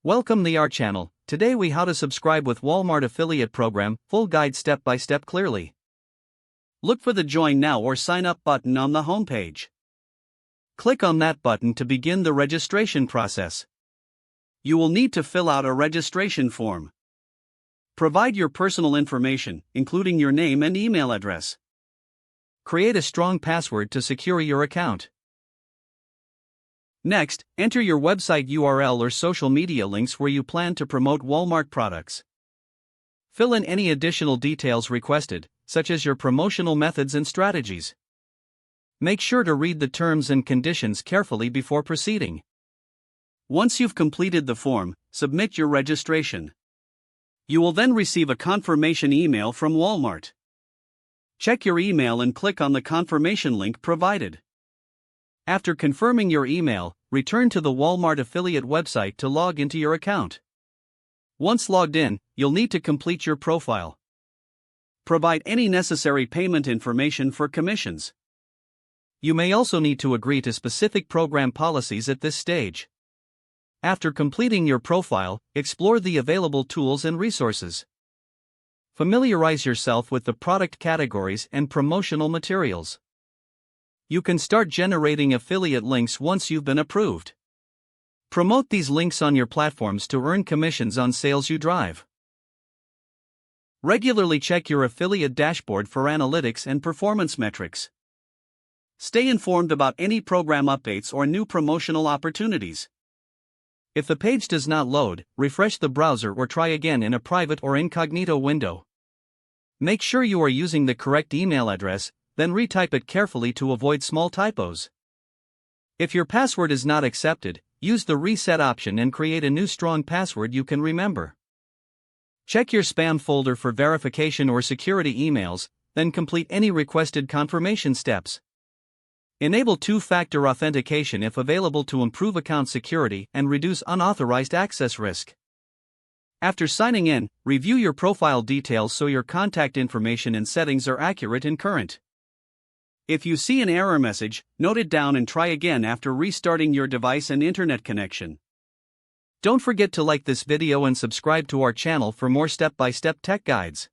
Welcome to our channel. Today we how to subscribe with Walmart affiliate program, full guide step by step clearly. Look for the join now or sign up button on the homepage. Click on that button to begin the registration process. You will need to fill out a registration form. Provide your personal information, including your name and email address. Create a strong password to secure your account. Next, enter your website URL or social media links where you plan to promote Walmart products. Fill in any additional details requested, such as your promotional methods and strategies. Make sure to read the terms and conditions carefully before proceeding. Once you've completed the form, submit your registration. You will then receive a confirmation email from Walmart. Check your email and click on the confirmation link provided. After confirming your email, return to the Walmart affiliate website to log into your account. Once logged in, you'll need to complete your profile. Provide any necessary payment information for commissions. You may also need to agree to specific program policies at this stage. After completing your profile, explore the available tools and resources. Familiarize yourself with the product categories and promotional materials. You can start generating affiliate links once you've been approved. Promote these links on your platforms to earn commissions on sales you drive. Regularly check your affiliate dashboard for analytics and performance metrics. Stay informed about any program updates or new promotional opportunities. If the page does not load, refresh the browser or try again in a private or incognito window. Make sure you are using the correct email address, then retype it carefully to avoid small typos. If your password is not accepted, use the reset option and create a new strong password you can remember. Check your spam folder for verification or security emails, then complete any requested confirmation steps. Enable two-factor authentication if available to improve account security and reduce unauthorized access risk. After signing in, review your profile details so your contact information and settings are accurate and current. If you see an error message, note it down and try again after restarting your device and internet connection. Don't forget to like this video and subscribe to our channel for more step-by-step tech guides.